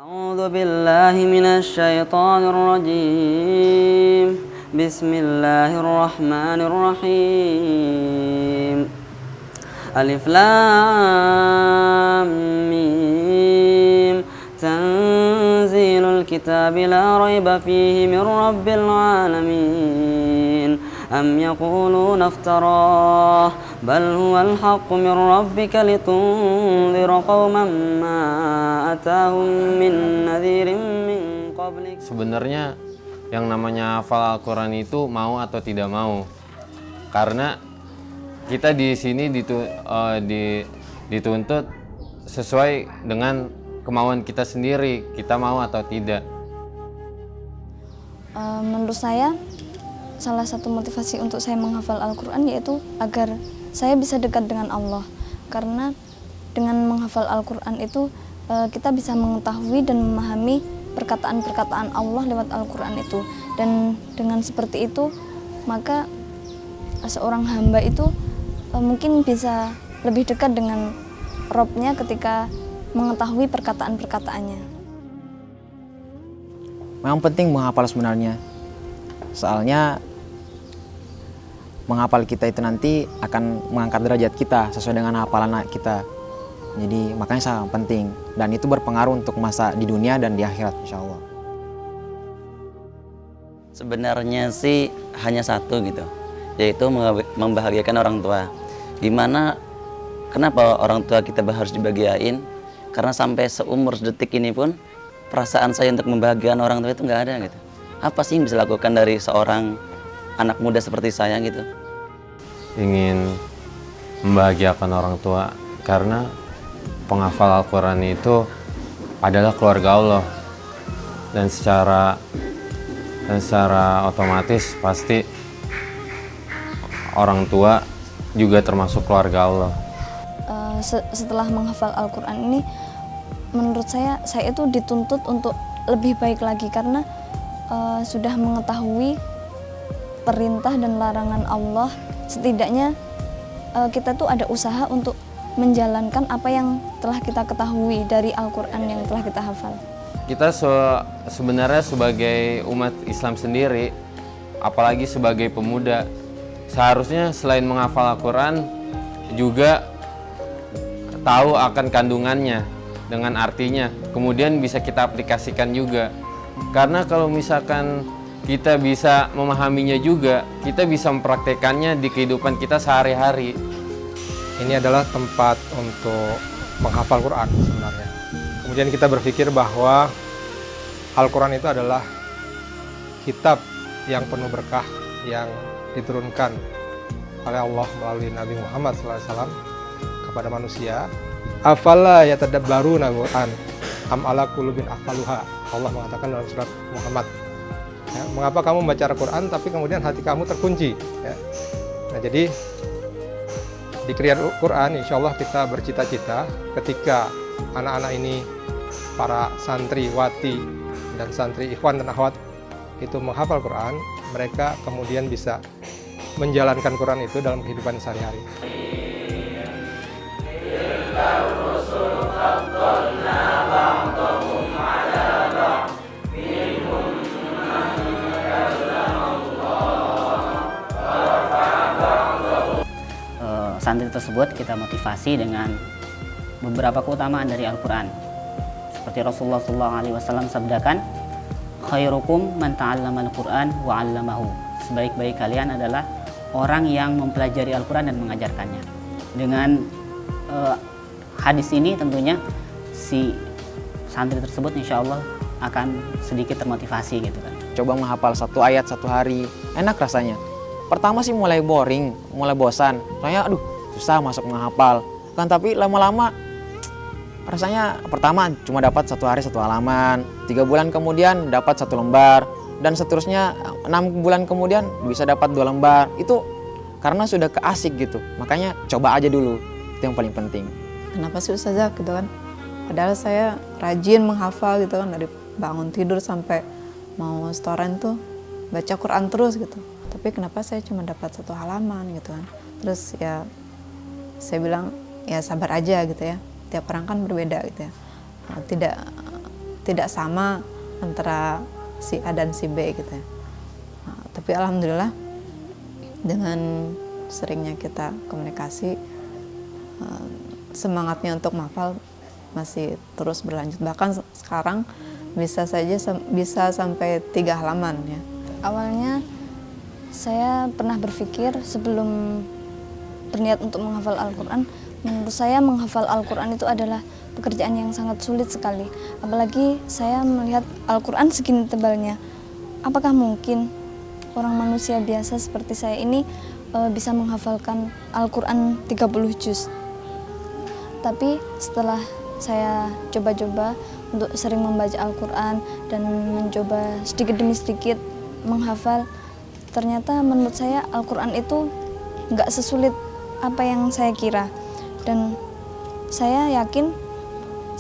أعوذ بالله من الشيطان الرجيم بسم الله الرحمن الرحيم ألف لام ميم تنزيل الكتاب لا ريب فيه من رب العالمين أم يقولون افتراه بل هو الحق من ربك لتنذر قوما ما أتاهم من نذير من قبلك. Sebenarnya yang namanya hafal Al-Quran itu mau atau tidak mau, karena kita di sini dituntut sesuai dengan kemauan kita sendiri, kita mau atau tidak. Menurut saya, salah satu motivasi untuk saya menghafal Al-Quran yaitu agar saya bisa dekat dengan Allah. Karena dengan menghafal Al-Quran itu kita bisa mengetahui dan memahami perkataan-perkataan Allah lewat Al-Quran itu. Dan dengan seperti itu, maka seorang hamba itu mungkin bisa lebih dekat dengan Robnya ketika mengetahui perkataan-perkataannya. Memang penting menghafal sebenarnya. Soalnya menghafal kita itu nanti akan mengangkat derajat kita sesuai dengan hafalan kita. Jadi makanya sangat penting dan itu berpengaruh untuk masa di dunia dan di akhirat insya Allah. Sebenarnya sih hanya satu gitu, yaitu membahagiakan orang tua. Kenapa orang tua kita harus dibahagiain? Karena sampai seumur detik ini pun perasaan saya untuk membahagiakan orang tua itu nggak ada gitu. Apa sih yang bisa dilakukan dari seorang anak muda seperti saya gitu? Ingin membahagiakan orang tua, karena penghafal Al-Quran itu adalah keluarga Allah, dan secara otomatis pasti orang tua juga termasuk keluarga Allah. Setelah menghafal Al-Quran ini, menurut saya itu dituntut untuk lebih baik lagi karena sudah mengetahui perintah dan larangan Allah. Setidaknya kita tuh ada usaha untuk menjalankan apa yang telah kita ketahui dari Al-Quran yang telah kita hafal. Kita sebenarnya sebagai umat Islam sendiri, apalagi sebagai pemuda, seharusnya selain menghafal Al-Quran juga tahu akan kandungannya dengan artinya, kemudian bisa kita aplikasikan juga. Karena kalau misalkan kita bisa memahaminya juga, kita bisa mempraktekannya di kehidupan kita sehari-hari. Ini adalah tempat untuk menghafal Quran sebenarnya. Kemudian kita berpikir bahwa Al-Quran itu adalah kitab yang penuh berkah yang diturunkan oleh Allah melalui Nabi Muhammad SAW kepada manusia. Afala yatadabbaruna Al-Quran am ala qulubin aqfaluha. Allah mengatakan dalam surat Muhammad. Ya, mengapa kamu membaca Al-Quran tapi kemudian hati kamu terkunci? Ya. Nah, jadi di Kriyat Quran insya Allah kita bercita-cita ketika anak-anak ini, para santriwati dan santri ikhwan dan akhwat itu menghafal Quran, mereka kemudian bisa menjalankan Quran itu dalam kehidupan sehari-hari. Santri tersebut kita motivasi dengan beberapa keutamaan dari Al-Quran. Seperti Rasulullah SAW sabdakan, khairukum man ta'allama al-Quran wa 'allamahu. Sebaik-baik kalian adalah orang yang mempelajari Al-Quran dan mengajarkannya. Dengan hadis ini tentunya si santri tersebut insya Allah akan sedikit termotivasi gitu kan. Coba menghafal satu ayat satu hari, enak rasanya. Pertama sih mulai boring, mulai bosan. Soalnya susah masuk menghafal. Kan tapi lama-lama rasanya pertama cuma dapat satu hari satu halaman, 3 bulan kemudian dapat 1 lembar, dan seterusnya 6 bulan kemudian bisa dapat 2 lembar. Itu karena sudah keasik gitu. Makanya coba aja dulu. Itu yang paling penting. Kenapa sih Ustazah gitu kan? Padahal saya rajin menghafal gitu kan, dari bangun tidur sampai mau setoran tuh baca Quran terus gitu. Tapi kenapa saya cuma dapat 1 halaman gitu kan? Terus ya saya bilang ya sabar aja gitu ya. Tiap orang kan berbeda gitu ya. tidak sama antara si A dan si B gitu ya. Nah, tapi alhamdulillah dengan seringnya kita komunikasi, semangatnya untuk menghafal masih terus berlanjut. Bahkan sekarang bisa sampai 3 halaman ya. Awalnya saya pernah berpikir sebelum berniat untuk menghafal Al-Quran, menurut saya menghafal Al-Quran itu adalah pekerjaan yang sangat sulit sekali. Apalagi saya melihat Al-Quran segini tebalnya. Apakah mungkin orang manusia biasa seperti saya ini bisa menghafalkan Al-Quran 30 juz? Tapi setelah saya coba-coba untuk sering membaca Al-Quran dan mencoba sedikit demi sedikit menghafal, ternyata menurut saya Al-Quran itu nggak sesulit apa yang saya kira. Dan saya yakin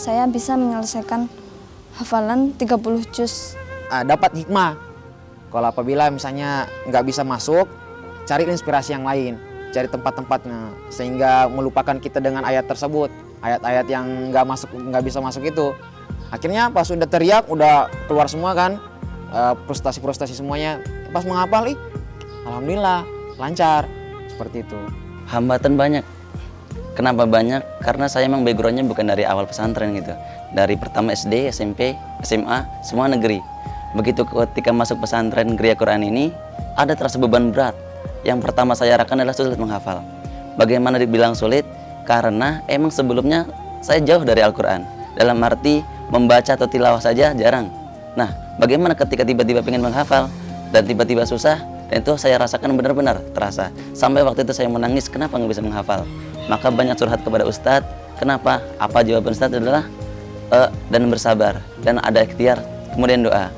saya bisa menyelesaikan hafalan 30 juz. Dapat hikmah. Kalau apabila misalnya nggak bisa masuk, cari inspirasi yang lain, cari tempat-tempatnya, sehingga melupakan kita dengan ayat tersebut, ayat-ayat yang nggak bisa masuk itu. Akhirnya pas udah teriak, udah keluar semua kan, frustasi semuanya, pas menghafal, alhamdulillah lancar, seperti itu. Hambatan banyak. Kenapa banyak? Karena saya emang backgroundnya bukan dari awal pesantren gitu. Dari pertama SD, SMP, SMA, semua negeri. Begitu ketika masuk pesantren Geria Quran ini, ada terasa beban berat. Yang pertama saya rasakan adalah sulit menghafal. Bagaimana dibilang sulit? Karena emang sebelumnya saya jauh dari Al-Quran. Dalam arti membaca atau tilawah saja jarang. Nah, bagaimana ketika tiba-tiba pengen menghafal dan tiba-tiba susah? Dan itu saya rasakan benar-benar terasa. Sampai waktu itu saya menangis, kenapa nggak bisa menghafal? Maka banyak curhat kepada Ustadz. Kenapa? Apa jawaban Ustadz adalah dan bersabar dan ada ikhtiar, kemudian doa.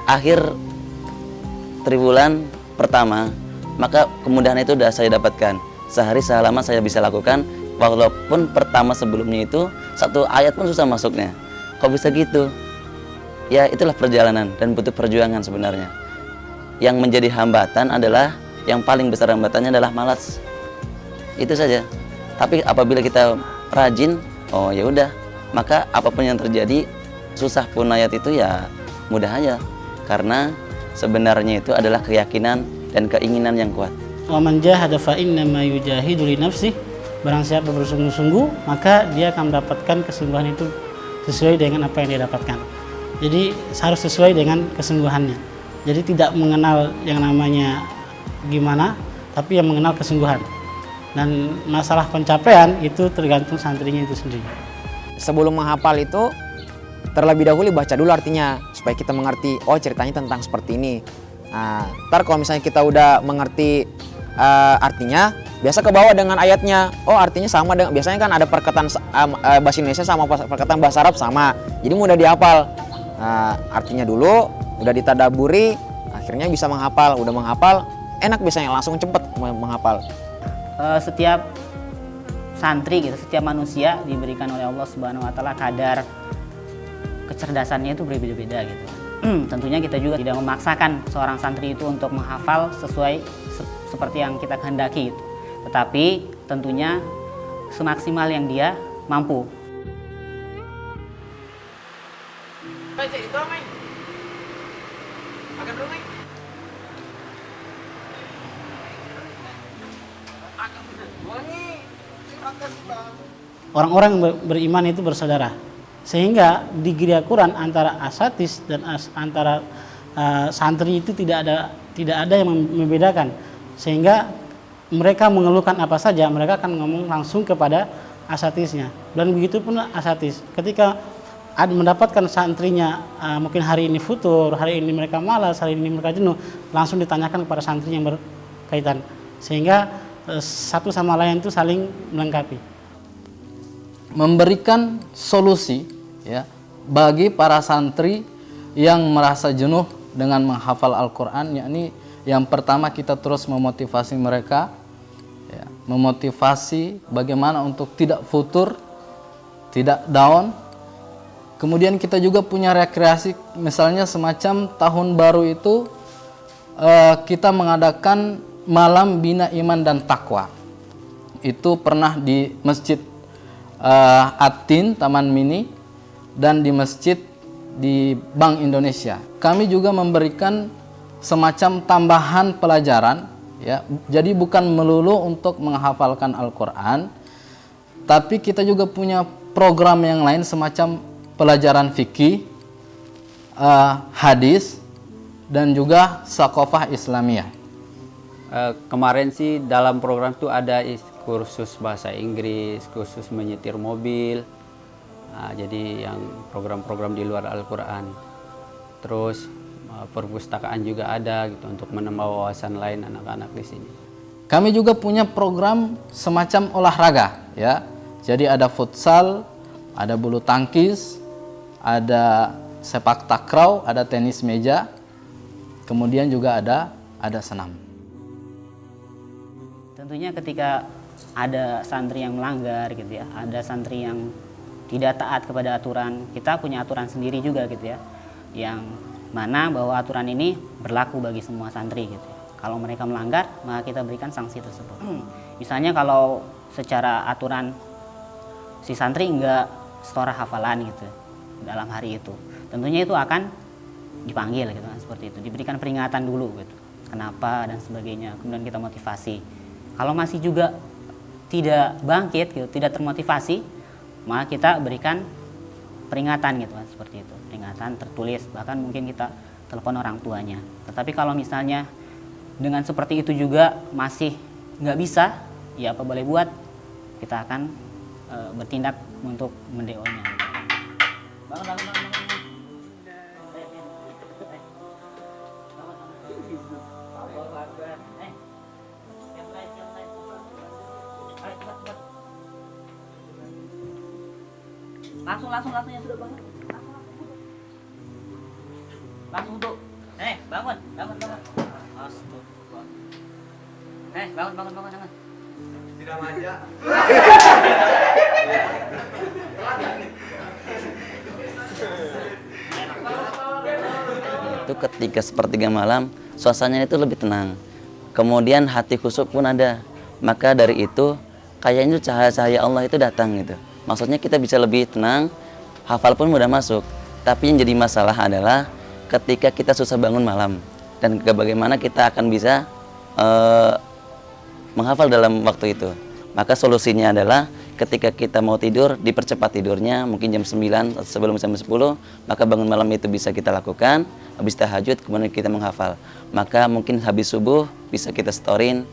Akhir triwulan pertama, maka kemudahan itu sudah saya dapatkan. Sehari sehalaman saya bisa lakukan, walaupun pertama sebelumnya itu 1 ayat pun susah masuknya. Kok bisa gitu? Ya itulah perjalanan dan butuh perjuangan sebenarnya. Yang menjadi hambatan adalah, yang paling besar hambatannya adalah malas. Itu saja. Tapi apabila kita rajin, oh ya udah, maka apapun yang terjadi, susah pun ayat itu ya mudah aja. Karena sebenarnya itu adalah keyakinan dan keinginan yang kuat. Wa man jahada fa innama yujahidu li nafsihi. Barang siapa bersungguh-sungguh, maka dia akan mendapatkan kesungguhan itu sesuai dengan apa yang dia dapatkan. Jadi harus sesuai dengan kesungguhannya. Jadi tidak mengenal yang namanya gimana, tapi yang mengenal kesungguhan. Dan masalah pencapaian itu tergantung santrinya itu sendiri. Sebelum menghafal itu, terlebih dahulu baca dulu artinya, supaya kita mengerti, oh ceritanya tentang seperti ini. Nah, ntar kalau misalnya kita udah mengerti artinya, biasa ke bawah dengan ayatnya. Oh artinya sama dengan, biasanya kan ada perkataan bahasa Indonesia sama perkataan bahasa Arab sama, jadi mudah dihafal. Artinya dulu, udah ditadaburi, akhirnya bisa menghafal. Udah menghafal, enak biasanya, langsung cepet menghafal. Setiap santri gitu, setiap manusia diberikan oleh Allah Subhanahu wa taala kadar kecerdasannya itu berbeda-beda gitu. Tentunya kita juga tidak memaksakan seorang santri itu untuk menghafal sesuai seperti yang kita kehendaki gitu. Tetapi tentunya semaksimal yang dia mampu. Orang-orang yang beriman itu bersaudara, sehingga di Geria Quran antara asatis dan antara santri itu tidak ada yang membedakan, sehingga mereka mengeluhkan apa saja mereka akan ngomong langsung kepada asatisnya. Dan begitu pun asatis ketika mendapatkan santrinya mungkin hari ini futur, hari ini mereka malas, hari ini mereka jenuh, langsung ditanyakan kepada santri yang berkaitan, sehingga satu sama lain itu saling melengkapi. Memberikan solusi ya bagi para santri yang merasa jenuh dengan menghafal Al-Quran, yakni yang pertama kita terus memotivasi mereka ya, memotivasi bagaimana untuk tidak futur, tidak down. Kemudian kita juga punya rekreasi, misalnya semacam tahun baru itu kita mengadakan malam bina iman dan takwa. Itu pernah di Masjid Atin Taman Mini dan di Masjid di Bank Indonesia. Kami juga memberikan semacam tambahan pelajaran, ya. Jadi bukan melulu untuk menghafalkan Al-Quran, tapi kita juga punya program yang lain semacam pelajaran fikih, hadis, dan juga sakofah Islamiyah. Kemarin sih dalam program itu ada kursus bahasa Inggris, kursus menyetir mobil. Nah, jadi yang program-program di luar Al-Quran. Terus perpustakaan juga ada gitu untuk menambah wawasan lain anak-anak di sini. Kami juga punya program semacam olahraga, ya. Jadi ada futsal, ada bulu tangkis, ada sepak takraw, ada tenis meja, kemudian juga ada senam. Tentunya ketika ada santri yang melanggar gitu ya, ada santri yang tidak taat kepada aturan, kita punya aturan sendiri juga gitu ya, yang mana bahwa aturan ini berlaku bagi semua santri gitu ya. Kalau mereka melanggar, maka kita berikan sanksi tersebut. Misalnya kalau secara aturan si santri enggak setora hafalan gitu dalam hari itu, tentunya itu akan dipanggil gitu kan, seperti itu, diberikan peringatan dulu gitu, kenapa dan sebagainya, kemudian kita motivasi. Kalau masih juga tidak bangkit gitu, tidak termotivasi, maka kita berikan peringatan gitu kan, seperti itu, peringatan tertulis, bahkan mungkin kita telepon orang tuanya. Tetapi kalau misalnya dengan seperti itu juga masih nggak bisa, ya apa boleh buat, kita akan bertindak untuk mendeonya. Bangun. Langsung ya sudah bangun. Langsung tuh. Bangun. Astagfirullah. Bangun. Tidak manja. Itu ketika sepertiga malam, suasananya itu lebih tenang. Kemudian hati khusyuk pun ada. Maka dari itu, kayaknya cahaya-cahaya Allah itu datang gitu. Maksudnya kita bisa lebih tenang, hafal pun mudah masuk. Tapi yang jadi masalah adalah ketika kita susah bangun malam. Dan bagaimana kita akan bisa menghafal dalam waktu itu. Maka solusinya adalah ketika kita mau tidur, dipercepat tidurnya, mungkin jam 9 sebelum jam 10, maka bangun malam itu bisa kita lakukan, habis tahajud kemudian kita menghafal. Maka mungkin habis subuh bisa kita storin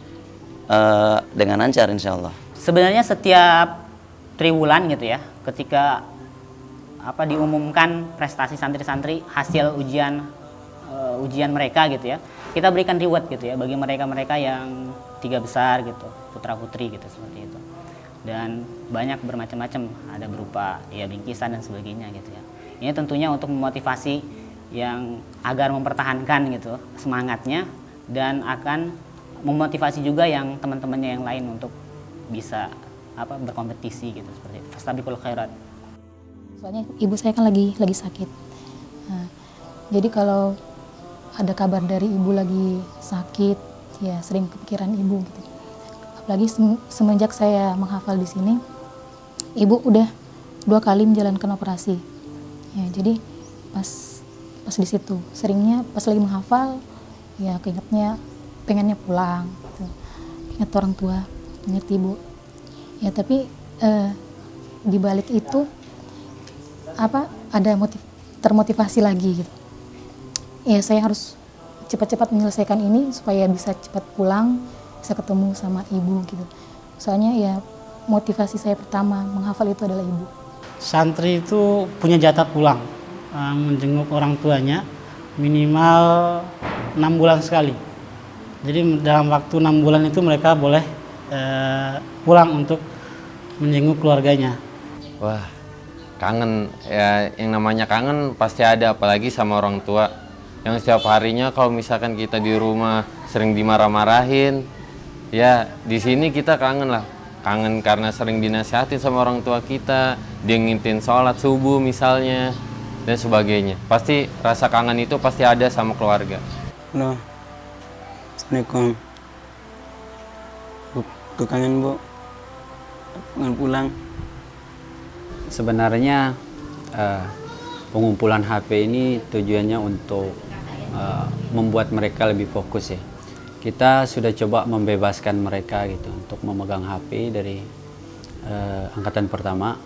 dengan lancar insya Allah. Sebenarnya setiap triwulan gitu ya, ketika diumumkan prestasi santri-santri hasil ujian mereka gitu ya, kita berikan reward gitu ya bagi mereka-mereka yang 3 besar gitu, putra-putri gitu, seperti itu. Dan banyak bermacam-macam, ada berupa ya bingkisan dan sebagainya gitu ya. Ini tentunya untuk memotivasi yang agar mempertahankan gitu semangatnya, dan akan memotivasi juga yang teman-temannya yang lain untuk bisa berkompetisi gitu, seperti itu. Fastabiqul khairat. Soalnya ibu saya kan lagi sakit. Nah, jadi kalau ada kabar dari ibu lagi sakit, ya sering kepikiran ibu gitu. Apalagi semenjak saya menghafal di sini, ibu udah 2 kali menjalankan operasi. Ya, jadi pas di situ seringnya pas lagi menghafal, ya keingetnya pengennya pulang gitu. Ingat orang tua, ingat ibu. Ya tapi di balik itu ada termotivasi lagi gitu. Ya saya harus cepat-cepat menyelesaikan ini supaya bisa cepat pulang, bisa ketemu sama ibu gitu. Soalnya ya motivasi saya pertama menghafal itu adalah ibu. Santri itu punya jatah pulang, menjenguk orang tuanya minimal 6 bulan sekali. Jadi dalam waktu 6 bulan itu mereka boleh pulang untuk menjenguk keluarganya. Wah, kangen ya, yang namanya kangen pasti ada, apalagi sama orang tua yang setiap harinya kalau misalkan kita di rumah sering dimarah-marahin, ya di sini kita kangen lah. Kangen karena sering dinasihatin sama orang tua kita, dia ngintin sholat subuh misalnya dan sebagainya. Pasti rasa kangen itu pasti ada sama keluarga. Halo, Assalamualaikum. Kangen Bu, kangen pulang. Sebenarnya pengumpulan HP ini tujuannya untuk membuat mereka lebih fokus ya. Kita sudah coba membebaskan mereka gitu untuk memegang HP dari angkatan pertama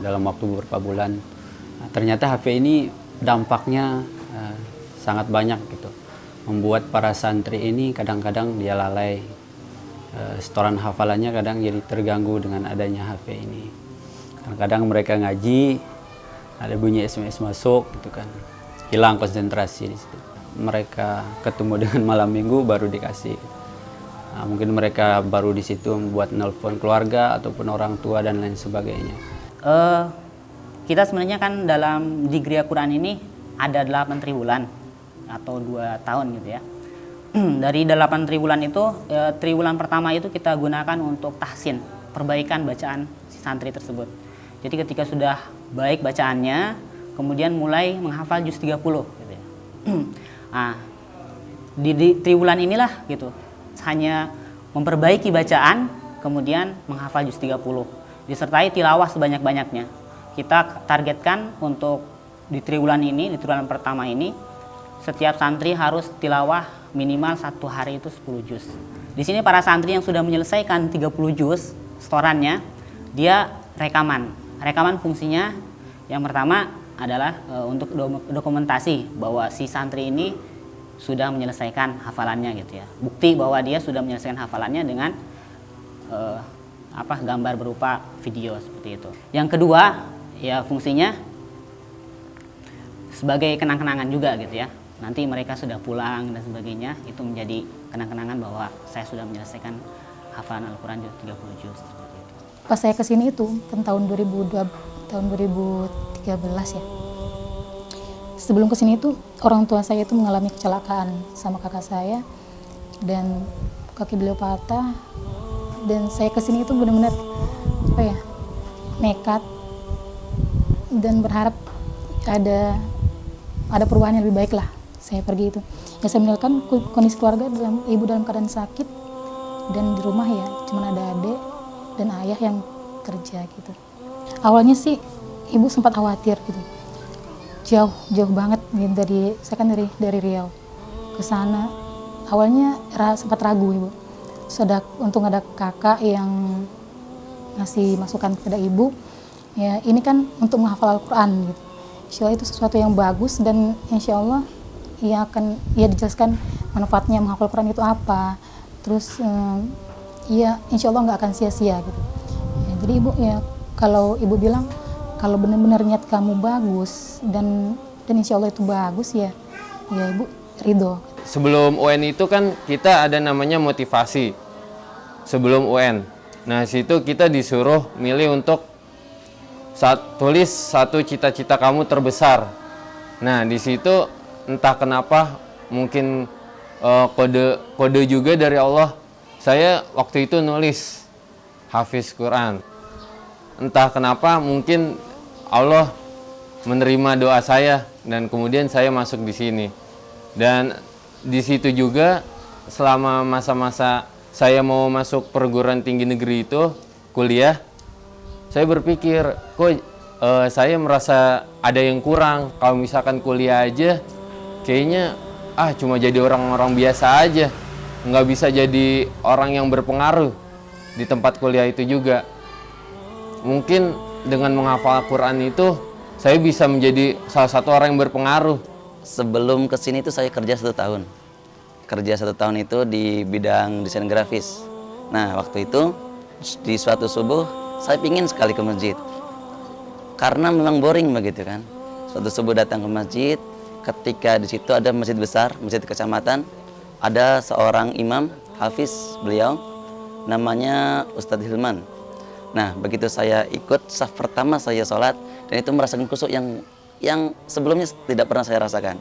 dalam waktu beberapa bulan. Ternyata HP ini dampaknya sangat banyak gitu. Membuat para santri ini kadang-kadang dia lalai. Setoran hafalannya kadang jadi terganggu dengan adanya HP ini. Kadang-kadang mereka ngaji, ada bunyi SMS masuk gitu kan. Hilang konsentrasi di situ. Mereka ketemu dengan malam minggu baru dikasih. Nah, mungkin mereka baru di situ membuat nelpon keluarga ataupun orang tua dan lain sebagainya. Kita sebenarnya kan dalam di Gria Quran ini ada 8 triwulan atau 2 tahun gitu ya. Dari 8 triwulan itu, triwulan pertama itu kita gunakan untuk tahsin, perbaikan bacaan si santri tersebut. Jadi ketika sudah baik bacaannya, kemudian mulai menghafal juz 30 gitu ya. Nah, di triwulan inilah gitu, hanya memperbaiki bacaan, kemudian menghafal juz 30, disertai tilawah sebanyak-banyaknya. Kita targetkan untuk di triwulan ini, di triwulan pertama ini, setiap santri harus tilawah minimal 1 hari itu 10 juz. Di sini para santri yang sudah menyelesaikan 30 juz setorannya, dia rekaman. Rekaman fungsinya yang pertama adalah untuk dokumentasi bahwa si santri ini sudah menyelesaikan hafalannya gitu ya. Bukti bahwa dia sudah menyelesaikan hafalannya dengan gambar berupa video seperti itu. Yang kedua, ya fungsinya sebagai kenang-kenangan juga gitu ya. Nanti mereka sudah pulang dan sebagainya, itu menjadi kenang-kenangan bahwa saya sudah menyelesaikan hafalan Al-Quran 30 juz seperti itu. Pas saya kesini itu kan tahun 2013 ya. Sebelum kesini itu orang tua saya itu mengalami kecelakaan sama kakak saya dan kaki beliau patah, dan saya kesini itu benar-benar nekat dan berharap ada perubahan yang lebih baik lah. Saya pergi itu ya, saya meninggalkan kondisi keluarga, ibu dalam keadaan sakit, dan di rumah ya cuma ada adik dan ayah yang kerja gitu. Awalnya sih ibu sempat khawatir gitu, jauh banget gitu, saya kan dari Riau ke sana. Awalnya sempat ragu ibu. Untung ada kakak yang ngasih masukan kepada ibu, ya ini kan untuk menghafal Al-Quran gitu. Insya Allah itu sesuatu yang bagus, dan insya Allah akan dijelaskan manfaatnya menghafal Al-Quran itu apa. Terus insya Allah nggak akan sia-sia gitu. Ya, jadi ibu ya, kalau ibu bilang kalau benar-benar niat kamu bagus dan insya Allah itu bagus ya ibu ridho. Sebelum UN itu kan kita ada namanya motivasi sebelum UN. Nah situ kita disuruh milih untuk tulis satu cita-cita kamu terbesar. Nah di situ entah kenapa mungkin kode juga dari Allah. Saya waktu itu nulis hafiz Quran. Entah kenapa mungkin Allah menerima doa saya dan kemudian saya masuk di sini. Dan di situ juga selama masa-masa saya mau masuk perguruan tinggi negeri itu kuliah, saya berpikir kok saya merasa ada yang kurang. Kalau misalkan kuliah aja kayaknya cuma jadi orang-orang biasa aja, nggak bisa jadi orang yang berpengaruh di tempat kuliah itu juga. Mungkin dengan menghafal Al-Quran itu saya bisa menjadi salah satu orang yang berpengaruh. Sebelum kesini itu saya kerja 1 tahun. Kerja 1 tahun itu di bidang desain grafis. Nah waktu itu di suatu subuh saya pingin sekali ke masjid. Karena memang boring begitu kan. Suatu subuh datang ke masjid, ketika di situ ada masjid besar, masjid kecamatan, ada seorang imam hafiz beliau, namanya Ustadz Hilman. Nah begitu saya ikut saf pertama saya sholat, dan itu merasakan khusyuk yang sebelumnya tidak pernah saya rasakan.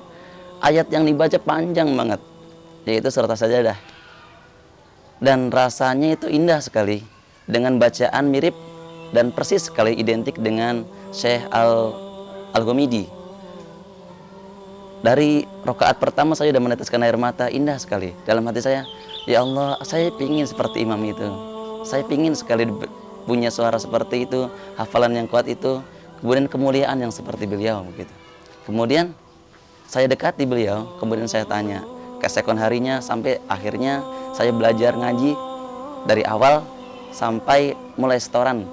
Ayat yang dibaca panjang banget, yaitu surat As-Sajdah, dan rasanya itu indah sekali, dengan bacaan mirip dan persis sekali identik dengan Syekh Al-Ghamidi. Dari rakaat pertama saya sudah meneteskan air mata, indah sekali. Dalam hati saya, ya Allah, saya pingin seperti imam itu. Saya pingin sekali punya suara seperti itu, hafalan yang kuat itu. kemudian kemuliaan yang seperti beliau begitu. Kemudian saya dekati beliau, kemudian saya tanya keesokan harinya sampai akhirnya saya belajar ngaji dari awal sampai mulai setoran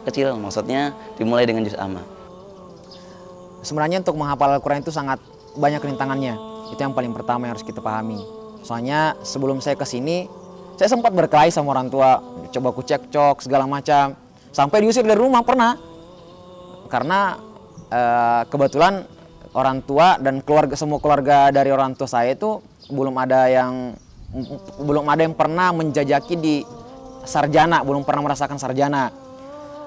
kecil, maksudnya dimulai dengan juz amma. Sebenarnya untuk menghafal Al-Quran itu sangat banyak rintangannya. Itu yang paling pertama yang harus kita pahami. Soalnya sebelum saya kesini, saya sempat berkelahi sama orang tua, coba ku cekcok segala macam, sampai diusir dari rumah pernah. Karena kebetulan orang tua dan semua keluarga dari orang tua saya itu belum ada yang pernah menjajaki di sarjana, belum pernah merasakan sarjana.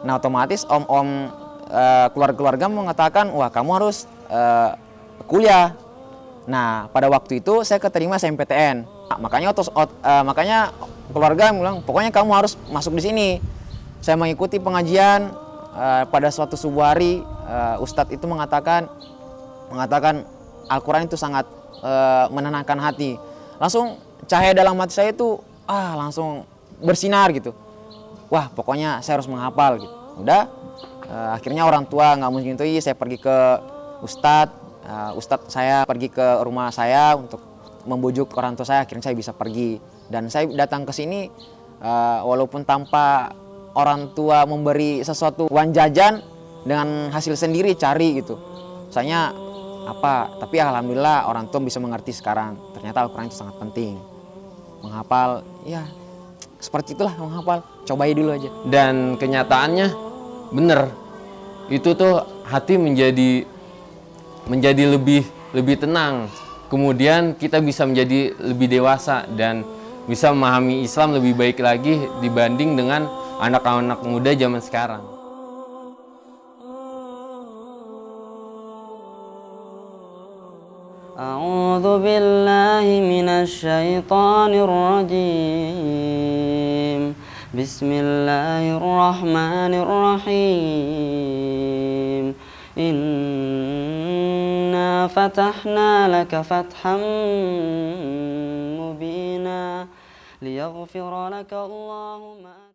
Nah otomatis keluarga mengatakan, wah kamu harus kuliah. Nah pada waktu itu saya keterima SNMPTN. Makanya keluarga bilang, pokoknya kamu harus masuk di sini. Saya mengikuti pengajian. Pada suatu subuh hari, Ustadz itu mengatakan Al-Quran itu sangat menenangkan hati. Langsung cahaya dalam hati saya itu langsung bersinar gitu. Wah pokoknya saya harus menghafal gitu. Udah akhirnya orang tua nggak menyetujui, saya pergi ke Ustadz saya pergi ke rumah saya untuk membujuk orang tua saya, akhirnya saya bisa pergi. Dan saya datang ke sini walaupun tanpa orang tua memberi sesuatu uang jajan, dengan hasil sendiri cari gitu. Soalnya tapi alhamdulillah orang tua bisa mengerti sekarang. Ternyata Al-Quran itu sangat penting. Menghafal, ya seperti itulah menghafal. Cobai dulu aja. Dan kenyataannya bener, itu tuh hati menjadi lebih tenang. Kemudian kita bisa menjadi lebih dewasa dan bisa memahami Islam lebih baik lagi dibanding dengan anak-anak muda zaman sekarang. A'udzu billahi minasy syaithanir rajim. Bismillahirrahmanirrahim. Inna fatahna laka fatham mubina liyaghfira laka Allahu ma